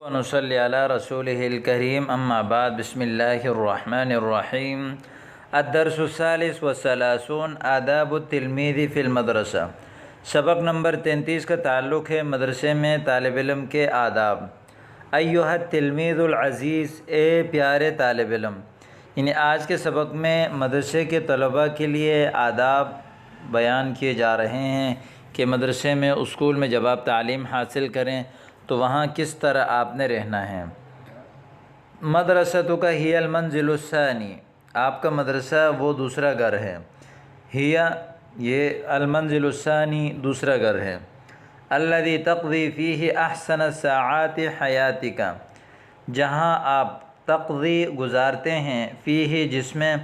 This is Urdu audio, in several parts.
ونصلی علی رسولہ الکریم اما بعد بسم اللہ الرحمن الرحیم الدرس الثالث والثلاثون آداب التلمیذ فی المدرسہ۔ سبق نمبر 33 کا تعلق ہے مدرسے میں طالب علم کے آداب۔ ایھا التلمیذ العزیز، اے پیارے طالب علم، یعنی آج کے سبق میں مدرسے کے طلباء کے لیے آداب بیان کیے جا رہے ہیں کہ مدرسے میں اسکول میں جب آپ تعلیم حاصل کریں تو وہاں کس طرح آپ نے رہنا ہے۔ مدرسۃ کا ہی المنزل الثانی، آپ کا مدرسہ وہ دوسرا گھر ہے۔ یہ المنزل الثانی دوسرا گھر ہے۔ الذی تقضی فیہ احسن ساعات حیاتک، جہاں آپ تقضی گزارتے ہیں فیہ جس میں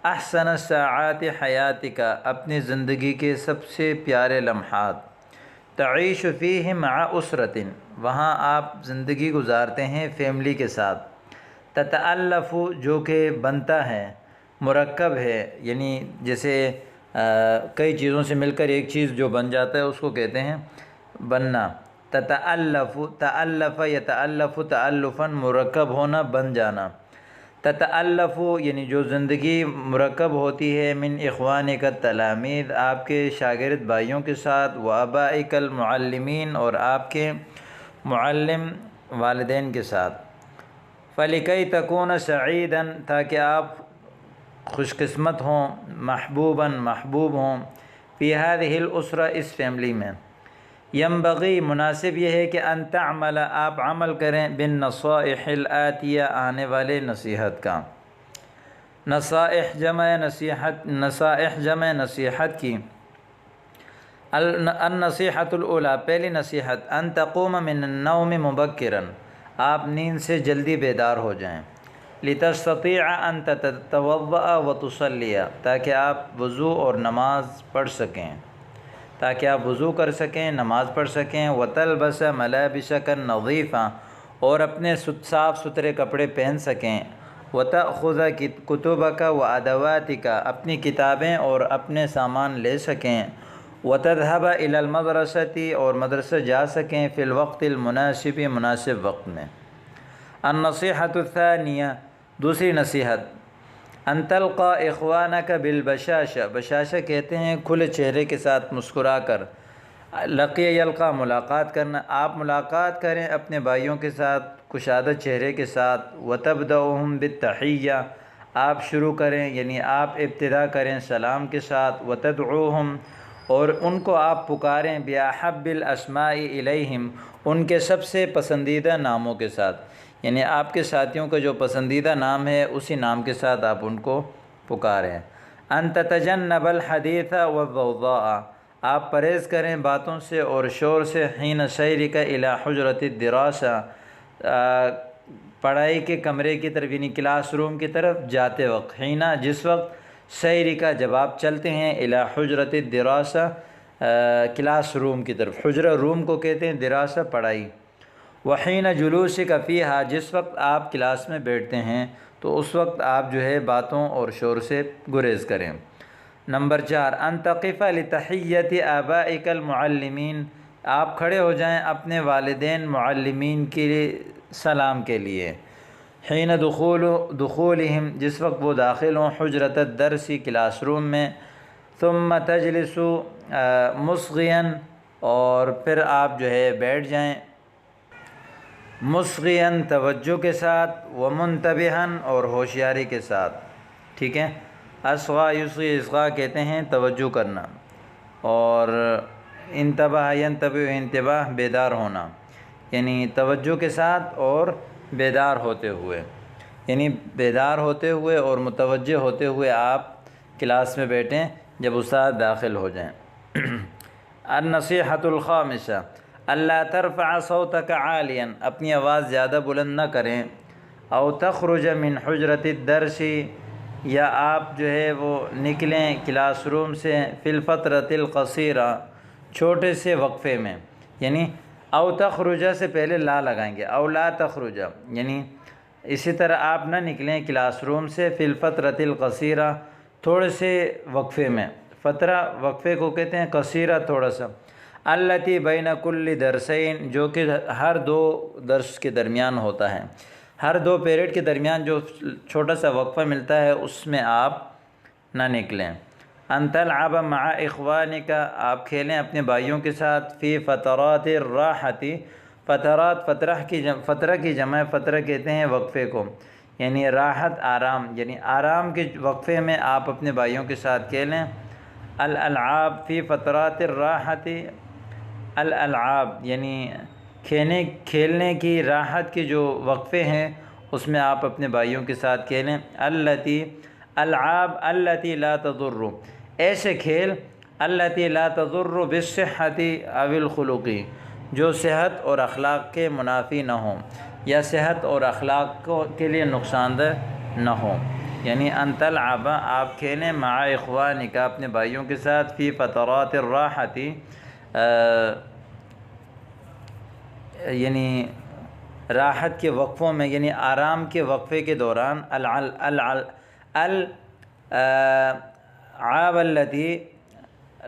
احسن ساعات حیاتک اپنی زندگی کے سب سے پیارے لمحات، تعیش فیہ مع اسرۃ وہاں آپ زندگی گزارتے ہیں فیملی کے ساتھ، تتألف جو کہ بنتا ہے، مرکب ہے، یعنی جیسے کئی چیزوں سے مل کر ایک چیز جو بن جاتا ہے اس کو کہتے ہیں بننا۔ تتألف، تألف یتألف تألفاً، مرکب ہونا، بن جانا۔ تتألف یعنی جو زندگی مرکب ہوتی ہے من اخوانک التلامید، آپ کے شاگرد بھائیوں کے ساتھ، و آبائک المعلمین، اور آپ کے معلم والدین کے ساتھ۔ فلکی تکون سعیدا، تاکہ آپ خوش قسمت ہوں، محبوبا محبوب ہوں، فی ہذہ الاسرہ اس فیملی میں۔ ینبغی مناسب یہ ہے کہ ان تعمل آپ عمل کریں بالنصائح الآتیہ آنے والے نصیحت کا۔ نصائح جمع نصیحت، نصائح جمع نصیحت کی۔ النصیحۃ الاولی، پہلی نصیحت، ان تقوم من النوم مبکرا، آپ نیند سے جلدی بیدار ہو جائیں۔ لتستطیع ان تتوضأ وتصلی، تاکہ آپ وضو اور نماز پڑھ سکیں، تاکہ آپ وضو کر سکیں، نماز پڑھ سکیں۔ وتلبس ملابسک نظیفہ، اور اپنے صاف ستھرے کپڑے پہن سکیں۔ وتأخذ کتبک وادواتک، اپنی کتابیں اور اپنے سامان لے سکیں۔ وتذهب الى المدرسة، اور مدرسہ جا سکیں، فی الوقت المناسب، مناسب وقت میں۔ النصیحۃ الثانیہ، دوسری نصیحت، ان تلقى اخوانک بالبشاشہ، بشاشہ کہتے ہیں کھلے چہرے کے ساتھ مسکرا کر۔ لقی یلقى، ملاقات کرنا، آپ ملاقات کریں اپنے بھائیوں کے ساتھ کشادہ چہرے کے ساتھ۔ وتبدأهم بالتحیہ، آپ شروع کریں، یعنی آپ ابتدا کریں سلام کے ساتھ۔ وتدعوهم، اور ان کو آپ پکاریں، بأحب الاسماء الیہم، ان کے سب سے پسندیدہ ناموں کے ساتھ، یعنی آپ کے ساتھیوں کا جو پسندیدہ نام ہے اسی نام کے ساتھ آپ ان کو پکاریں۔ ان تتجنب الحدیث والضوضاء، آپ پرہیز کریں باتوں سے اور شور سے۔ حین سیرک الی حجرۃ الدراسہ، پڑھائی کے کمرے کی طرف، یعنی کلاس روم کی طرف جاتے وقت۔ حین جس وقت، سیرک جب آپ چلتے ہیں، الی حجرۃ الدراسہ کلاس روم کی طرف، حجرہ روم کو کہتے ہیں، دراسہ پڑھائی۔ وحین جلوسک فیہا، جس وقت آپ کلاس میں بیٹھتے ہیں تو اس وقت آپ جو ہے باتوں اور شور سے گریز کریں۔ نمبر 4، ان تقف لتحیۃ آبائک المعلمین، آپ کھڑے ہو جائیں اپنے والدین معلمین کے سلام کے لیے۔ حین دخولہم، جس وقت وہ داخل ہوں، حجرۃ الدرس کلاس روم میں۔ ثم تجلس مصغیا، اور پھر آپ جو ہے بیٹھ جائیں مصغیا توجہ کے ساتھ، ومنتبہا، اور ہوشیاری کے ساتھ۔ ٹھیک ہے، اصغا یصغی، اصغاء کہتے ہیں توجہ کرنا، اور انتبہ ینتبہ، انتباہ بیدار ہونا، یعنی توجہ کے ساتھ اور بیدار ہوتے ہوئے، یعنی بیدار ہوتے ہوئے اور متوجہ ہوتے ہوئے آپ کلاس میں بیٹھیں جب استاد داخل ہو جائیں۔ النصیحۃ الخامسہ، الا ترفع صوتک عالیا، اپنی آواز زیادہ بلند نہ کریں۔ او تخرج من حجرۃ الدرس، یا آپ جو ہے وہ نکلیں کلاس روم سے، فی الفترۃ القصیرہ چھوٹے سے وقفے میں، یعنی او تخرج سے پہلے لا لگائیں گے، او لا تخرج، یعنی اسی طرح آپ نہ نکلیں کلاس روم سے، فی الفترۃ القصیرہ تھوڑے سے وقفے میں۔ فترہ وقفے کو کہتے ہیں، قصیرہ تھوڑا سا۔ التی بین کل درسین، جو کہ ہر دو درس کے درمیان ہوتا ہے، ہر دو پیریڈ کے درمیان جو چھوٹا سا وقفہ ملتا ہے اس میں آپ نہ نکلیں۔ ان تلعب مع اخوانک، آپ کھیلیں اپنے بھائیوں کے ساتھ، فی فترات الراحتی، فترات فترہ کی جمع، فترہ کہتے ہیں وقفے کو، یعنی راحت آرام، یعنی آرام کے وقفے میں آپ اپنے بھائیوں کے ساتھ کھیلیں۔ الالعاب فی فترات الراحتی، الالعاب یعنی کھیلنے کی راحت کے جو وقفے ہیں اس میں آپ اپنے بھائیوں کے ساتھ کھیلیں۔ العاب التی لا تضر، ایسے کھیل، التی لا تضر بالصحت او الخلق، جو صحت اور اخلاق کے منافی نہ ہوں یا صحت اور اخلاق کے لیے نقصان دہ نہ ہوں۔ یعنی ان تلعب، آپ کھیلیں، مع اخوانک، اپنے بھائیوں کے ساتھ، فی فترات الراحتی، یعنی راحت کے وقفوں میں، یعنی آرام کے وقفے کے دوران، العاب التی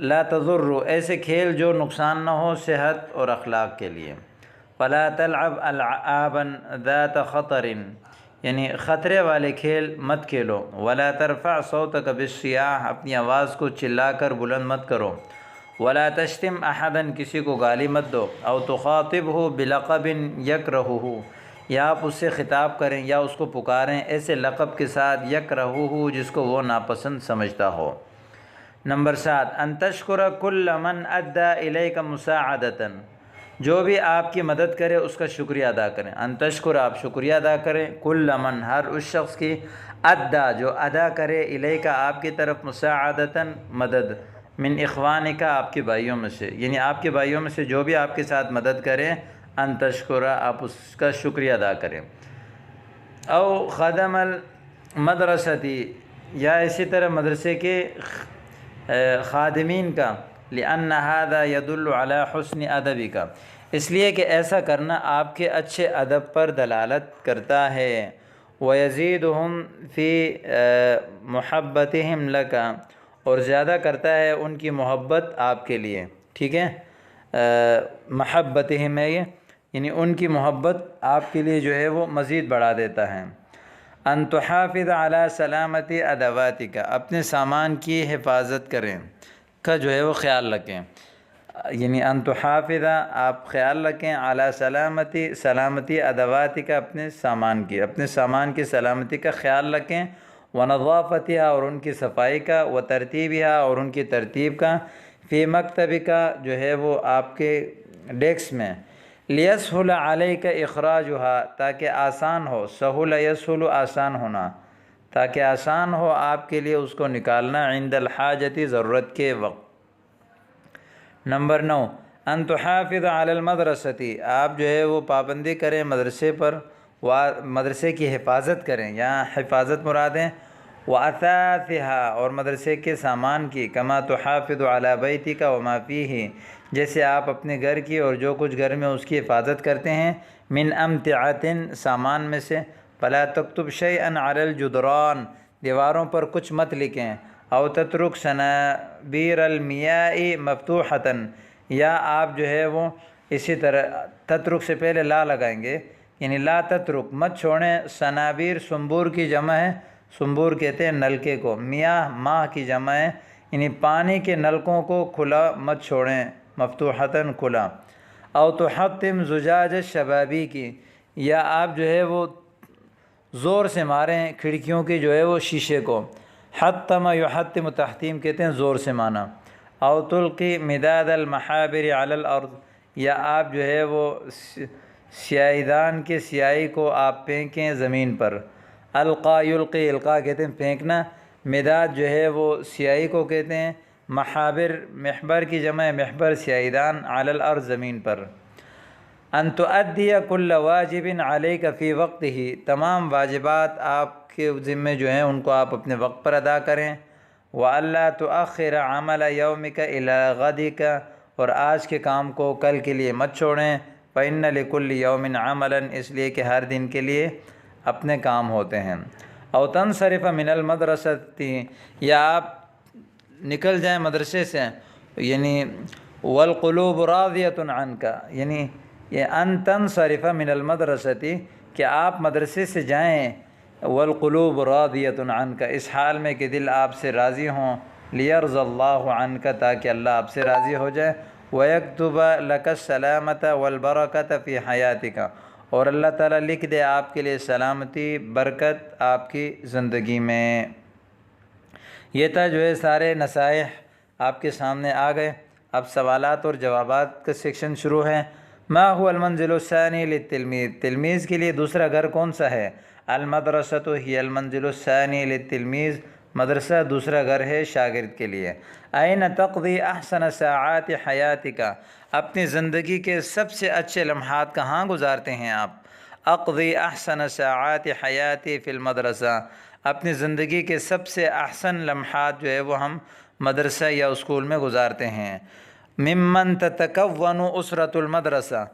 لا تضر، ایسے کھیل جو نقصان نہ ہو صحت اور اخلاق کے لیے۔ فلا تلعب العابا ذات خطر، یعنی خطرے والے کھیل مت کھیلو۔ ولا ترفع صوتک بالصیاح، اپنی آواز کو چلا کر بلند مت کرو۔ ولا تشتم احدا، کسی کو گالی مت دو۔ او تخاطبہ بلقب یکرہہ، یا آپ اس سے خطاب کریں یا اس کو پکاریں ایسے لقب کے ساتھ، یکرہہ، جس کو وہ ناپسند سمجھتا ہو۔ نمبر 7، ان تشکر کل من ادى الیک مساعدۃ، جو بھی آپ کی مدد کرے اس کا شکریہ ادا کریں۔ ان تشکر، آپ شکریہ ادا کریں، کل من، ہر اس شخص کی، ادّا، جو ادا کرے، الیک، آپ کی طرف، مساعدۃ، مدد، من اخوانک، آپ کے بھائیوں میں سے، یعنی آپ کے بھائیوں میں سے جو بھی آپ کے ساتھ مدد کریں، ان تشکر، آپ اس کا شکریہ ادا کریں۔ او خدم المدرستی، یا اسی طرح مدرسے کے خادمین کا، لأن هذا يدل على حسن ادبک، اس لیے کہ ایسا کرنا آپ کے اچھے ادب پر دلالت کرتا ہے۔ وَيَزِيدُهُمْ فِي مُحَبَّتِهِمْ لَكَ، اور زیادہ کرتا ہے ان کی محبت آپ کے لیے، ٹھیک ہے، محبتہم ہے یہ، یعنی ان کی محبت آپ کے لیے جو ہے وہ مزید بڑھا دیتا ہے۔ ان تحافظ علی سلامت ادواتک، اپنے سامان کی حفاظت کریں، کا جو ہے وہ خیال رکھیں، یعنی ان تحافظ، آپ خیال رکھیں، علی سلامتی ادواتک، اپنے سامان کی سلامتی کا خیال رکھیں، ونظافتها، اور ان کی صفائی کا، وترتیبها، اور ان کی ترتیب کا، فی مکتبک، جو ہے وہ آپ کے ڈیسک میں، لیسہل علیک اخراجها، تاکہ آسان ہو، سہل یسہل، آسان ہونا، تاکہ آسان ہو آپ کے لیے اس کو نکالنا، عند الحاجت، ضرورت کے وقت۔ نمبر 9، ان تحافظ علی المدرستی، آپ جو ہے وہ پابندی کریں مدرسے پر، مدرسے کی حفاظت کریں، یہاں حفاظت مراد ہے، وَأَثَاثِهَا، اور مدرسے کے سامان کی، کما تحافظ علی بیتک وما فیہ، جیسے آپ اپنے گھر کی اور جو کچھ گھر میں اس کی حفاظت کرتے ہیں، من امتعۃ، سامان میں سے، فلا تکتب شیئا علی الجدران، دیواروں پر کچھ مت لکھیں، او تترک صنابیر المیاء مفتوحۃ، یا آپ جو ہے وہ اسی طرح، تترک سے پہلے لا لگائیں گے، یعنی لا تترک، مت چھوڑیں، صنابیر سنبور کی جمع ہے، سنبور کہتے ہیں نلکے کو، میاہ ماہ کی جمع ہے، یعنی پانی کے نلکوں کو کھلا مت چھوڑیں، مفتوحتاً، کھلا۔ او تحطم زجاج الشبابی کی، یا آپ جو ہے وہ زور سے ماریں کھڑکیوں کی جو ہے وہ شیشے کو، حتم یحتم، تحتیم کہتے ہیں زور سے مانا۔ او تلقی مداد المحابر علی الارض، یا آپ جو ہے وہ سیاہی دان کے سیاہی کو آپ پھینکیں زمین پر، القا یلقی، القا کہتے ہیں پھینکنا، مداد جو ہے وہ سیاہی کو کہتے ہیں، محابر محبر کی جمع ہے، محبر سیاہی دان، علی الارض، زمین پر۔ ان تؤدی کل واجب علیک فی وقتہ، تمام واجبات آپ کے ذمے جو ہیں ان کو آپ اپنے وقت پر ادا کریں، وَأَلَّا تُؤَخِّرَ عَمَلَ يَوْمِكَ إِلَىٰ غَدِكَ، اور آج کے کام کو کل کے لیے مت چھوڑیں، فَإِنَّ لِكُلِّ يَوْمٍ عَمَلًا، اس لیے کہ ہر دن کے لیے اپنے کام ہوتے ہیں۔ او تنصرف من المدرسۃ، یا آپ نکل جائیں مدرسے سے، یعنی والقلوب راضیۃ عنک، یعنی یہ ان تنصرف من المدرستی، کہ آپ مدرسے سے جائیں، والقلوب راضیۃ عنک، اس حال میں کہ دل آپ سے راضی ہوں، لیرضی اللہ عنک، تاکہ اللہ آپ سے راضی ہو جائے، ویکتب لک السلامۃ والبرکۃ فی حیاتک، اور اللہ تعالیٰ لکھ دے آپ کے لیے سلامتی، برکت آپ کی زندگی میں۔ یہ تھا جو ہے سارے نصائح آپ کے سامنے آ گئے۔ اب سوالات اور جوابات کا سیکشن شروع ہے۔ ما هو المنزل الثانی للتلمیذ، تلمیذ کے لیے دوسرا گھر کون سا ہے؟ المدرسۃ ہی المنزل الثانی للتلمیذ، مدرسہ دوسرا گھر ہے شاگرد کے لیے۔ این تقضی احسن ساعات حیاتک، اپنی زندگی کے سب سے اچھے لمحات کہاں گزارتے ہیں آپ؟ اقضی احسن ساعات حیاتی فی المدرسہ، اپنی زندگی کے سب سے احسن لمحات جو ہے وہ ہم مدرسہ یا اسکول میں گزارتے ہیں۔ ممن تتکون اسرۃ المدرسہ،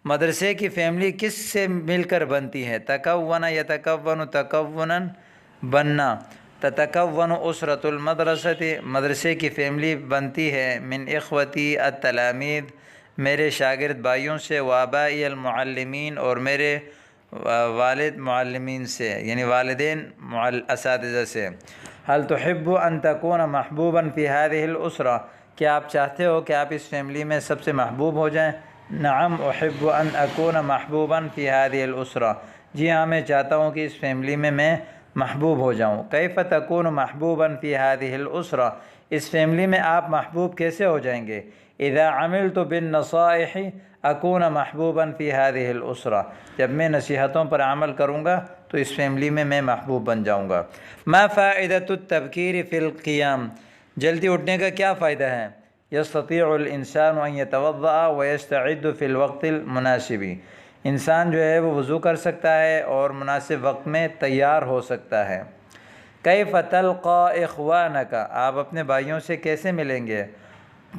مدرسے کی فیملی کس سے مل کر بنتی ہے؟ تکون یتکون تکونا، بننا، تتکون اسرۃ المدرسۃ، مدرسے کی فیملی بنتی ہے، من اخوتی التلامید، میرے شاگرد بھائیوں سے، وآبائی المعلمین، اور میرے والد معلمین سے، یعنی والدین اساتذہ سے۔ هل تحب ان تكون محبوبا في هذه الاسرہ، کیا آپ چاہتے ہو کہ آپ اس فیملی میں سب سے محبوب ہو جائیں؟ نعم احب ان اكون محبوبا في هذه الاسرہ، جی ہاں میں چاہتا ہوں کہ اس فیملی میں محبوب ہو جاؤں۔ کیف تكون محبوبا في هذه الاسرہ، اس فیملی میں آپ محبوب کیسے ہو جائیں گے؟ اذا عملت بالنصائح اكون محبوبا في هذه الاسرہ، جب میں نصیحتوں پر عمل کروں گا تو اس فیملی میں محبوب بن جاؤں گا۔ ما فائدۃ التبکیر فی القیام، جلدی اٹھنے کا کیا فائدہ ہے؟ یستطیع الانسان ان یتوضأ ویستعد فی الوقت المناسب، انسان جو ہے وہ وضو کر سکتا ہے اور مناسب وقت میں تیار ہو سکتا ہے۔ کیف تلقى اخوانک، آپ اپنے بھائیوں سے کیسے ملیں گے،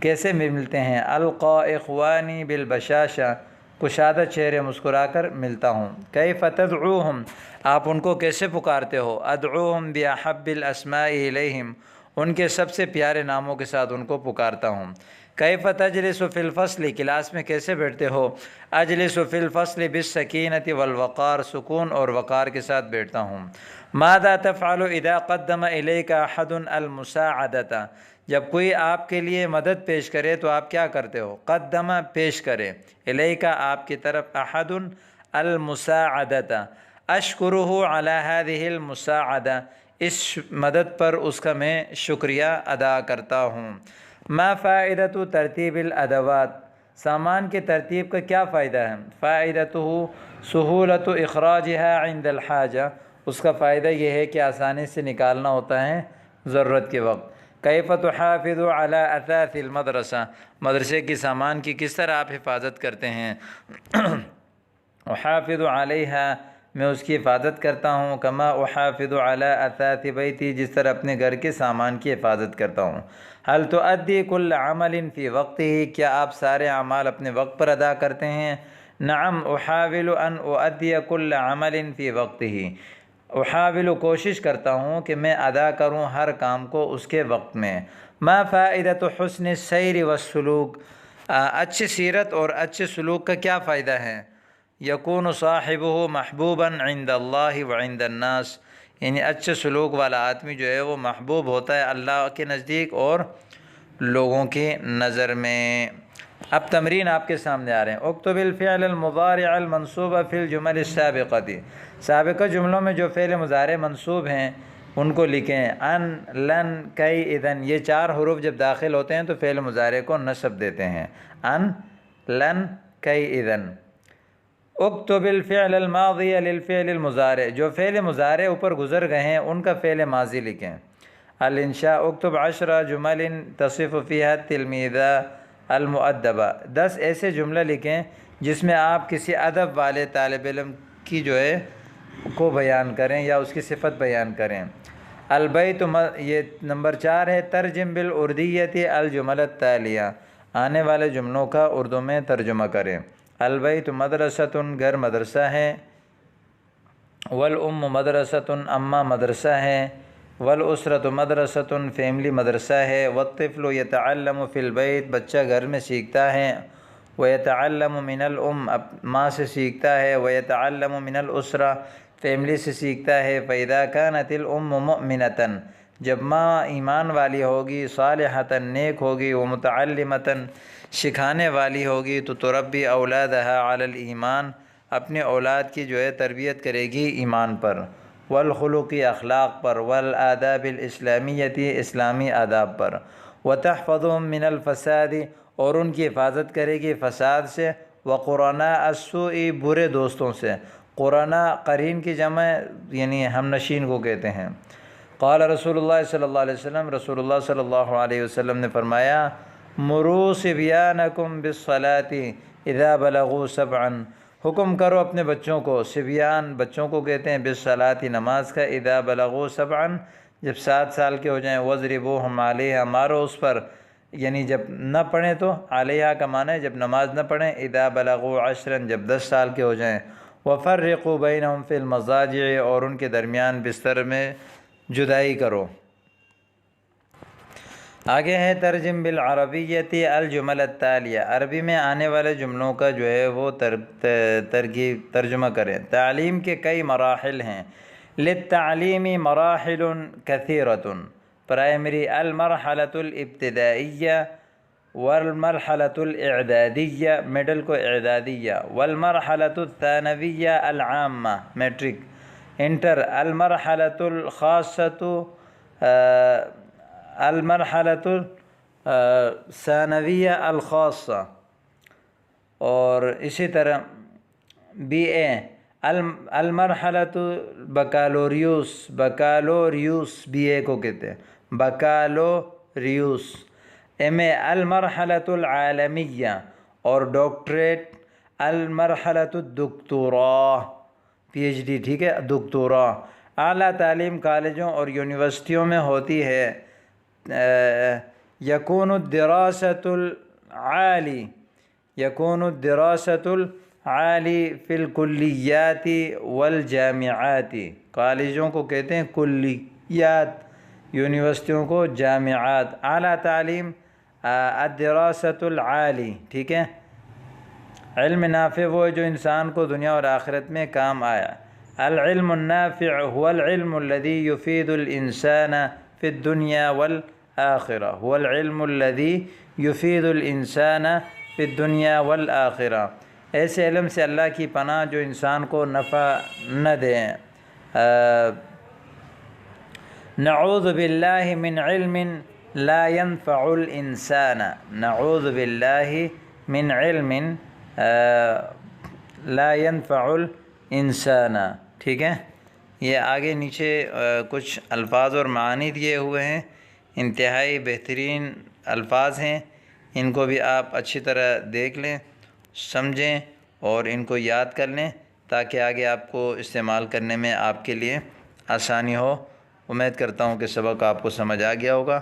کیسے ملتے ہیں؟ القى اخوانی بالبشاشہ، کشادہ چہرے مسکرا کر ملتا ہوں۔ کیف تدعوہم، آپ ان کو کیسے پکارتے ہو؟ ادعوہم باحب الاسماء الیہم، ان کے سب سے پیارے ناموں کے ساتھ ان کو پکارتا ہوں۔ کیف تجلس فی الفصل، کلاس میں کیسے بیٹھتے ہو؟ اجلس فی الفصل بالسکینۃ والوقار، سکون اور وقار کے ساتھ بیٹھتا ہوں۔ ماذا تفعل اذا قدم الیک احد المساعدۃ، جب کوئی آپ کے لیے مدد پیش کرے تو آپ کیا کرتے ہو؟ قدم، پیش کرے، الیک، آپ کی طرف، احد المساعدۃ، اشکرہ علی ہذہ المساعدہ، اس مدد پر اس کا میں شکریہ ادا کرتا ہوں۔ ما فائدۃ ترتیب الادوات، سامان کی ترتیب کا کیا فائدہ ہے؟ فائدتہ سہولت اخراجها عند الحاجہ، اس کا فائدہ یہ ہے کہ آسانی سے نکالنا ہوتا ہے ضرورت کے وقت۔ کیف تحافظ علی اثاث المدرسہ، مدرسے کی سامان کی کس طرح آپ حفاظت کرتے ہیں؟ احافظ علیہا، میں اس کی حفاظت کرتا ہوں، کما احافظ علی اثاث بیتی، جس طرح اپنے گھر کے سامان کی حفاظت کرتا ہوں۔ هل تؤدی کل عمل فی وقتہ، کیا آپ سارے اعمال اپنے وقت پر ادا کرتے ہیں؟ نعم احاول ان اؤدی کل عمل فی وقتہ، احاول، کوشش کرتا ہوں کہ میں ادا کروں ہر کام کو اس کے وقت میں۔ ما فائدۃ حسن السیر والسلوک، اچھی سیرت اور اچھے سلوک کا کیا فائدہ ہے؟ یکون صاحبہ محبوبا عند اللہ وعند الناس، یعنی اچھے سلوک والا آدمی جو ہے وہ محبوب ہوتا ہے اللہ کے نزدیک اور لوگوں کی نظر میں۔ اب تمرین آپ کے سامنے آ رہے ہیں۔ اکتب الفعل المضارع المنصوب فی الجمل السابقۃ، سابقہ جملوں میں جو فعل مضارع منصوب ہیں ان کو لکھیں۔ ان، لن، کئی، اذن، یہ چار حروف جب داخل ہوتے ہیں تو فعل مضارع کو نصب دیتے ہیں۔ ان، لن، کئی، اذن۔ اکتب الفعل الماضی للفعل المضارع، جو فعل مضارع اوپر گزر گئے ہیں ان کا فعل ماضی لکھیں۔ الانشاء، اکتب 10 جمل تصف فیہا التلمیذہ المؤدبہ، 10 ایسے جملہ لکھیں جس میں آپ کسی ادب والے طالب علم کی جو ہے کو بیان کریں یا اس کی صفت بیان کریں۔ البیت، یہ نمبر 4 ہے، ترجم بالاردیۃ الجمل التالیہ، آنے والے جملوں کا اردو میں ترجمہ کریں۔ البیت مدرسۃ، گھر مدرسہ ہے۔ والام مدرسۃ، اماں مدرسہ ہے۔ والاسرۃ مدرسۃ، فیملی مدرسہ ہے، والطفل یتعلم فی البیت، بچہ گھر میں سیکھتا ہے، ویتعلم من الام، ماں سے سیکھتا ہے، ویتعلم من الاسرہ، فیملی سے سیکھتا ہے، فاذا كانت الام مؤمنۃ، جب ماں ایمان والی ہوگی، صالحۃ نیک ہوگی، ومتعلمۃ سکھانے والی ہوگی، تو تربی اولادها علی الایمان، اپنے اولاد کی جو ہے تربیت کرے گی ایمان پر، والخلقی اخلاق پر، والآداب الاسلامیتی اسلامی آداب پر، وتحفظهم من الفساد، اور ان کی حفاظت کرے گی فساد سے، وقرناء السوء، برے دوستوں سے، قرناء قرین کی جمع یعنی ہم نشین کو کہتے ہیں۔ قال رسول اللہ صلی اللہ علیہ وسلم، رسول اللہ صلی اللہ علیہ وسلم نے فرمایا، مروا صبیانکم بالصلاة اذا بلغوا سبعا، حکم کرو اپنے بچوں کو، صبیان بچوں کو کہتے ہیں، بالصلاة نماز کا، اذا بلغوا سبعا جب 7 سال کے ہو جائیں، واضربوہم علیہا مارو اس پر، یعنی جب نہ پڑھیں تو علیہا کا معنی ہے جب نماز نہ پڑھیں، اذا بلغوا 10 جب 10 سال کے ہو جائیں، وفرقوا بینہم فی المضاجع، اور ان کے درمیان بستر میں جدائی کرو۔ آگے ہے ترجم بالعربیت الجمل التالیہ، عربی میں آنے والے جملوں کا جو ہے وہ ترجمہ کریں۔ تعلیم کے کئی مراحل ہیں، للتعلیم مراحل کثیرۃ، پرائمری المرحلۃ الابتدائیہ، والمرحلۃ الاعدادیہ، مڈل کو اعدادیہ، والمرحلۃ الثانویہ العامہ میٹرک، انٹر، المرحلۃ الخاصۃ المرحلۃ الثانویہ الخاصہ، اور اسی طرح بی اے، المرحلۃ بکالوریوس، بکالوریوس بی اے کو کہتے ہیں بکالوریوس، ایم اے المرحلۃ العالمیہ، اور ڈاکٹریٹ المرحلۃ الدکتوراه پی ایچ ڈی، ٹھیک ہے، دکتوراه۔ اعلیٰ تعلیم کالجوں اور یونیورسٹیوں میں ہوتی ہے، یکون الدراسۃ العالی، یکون الدراسۃ العالی فی الکلیات والجامعات، کالجوں کو کہتے ہیں کلیات، یونیورسٹیوں کو جامعات۔ اعلیٰ تعلیم الدراسۃ العالی، ٹھیک ہے، علم نافع وہ ہے جو انسان کو دنیا اور آخرت میں کام آیا۔ العلم النافع هو العلم الذي يفيد الإنسان في الدنيا والآخرة، هو العلم الذي يفيد الإنسان في الدنيا والآخرة، ایسے علم سے اللہ کی پناہ جو انسان کو نفع نہ دیں۔ نعوذ باللہ من علم لا ينفع الانسان، نعوذ باللہ من علم لا ينفع الانسان، ٹھیک ہے۔ یہ آگے نیچے کچھ الفاظ اور معانی دیے ہوئے ہیں، انتہائی بہترین الفاظ ہیں، ان کو بھی آپ اچھی طرح دیکھ لیں، سمجھیں اور ان کو یاد کر لیں تاکہ آگے آپ کو استعمال کرنے میں آپ کے لیے آسانی ہو۔ امید کرتا ہوں کہ سبق آپ کو سمجھ آ گیا ہوگا۔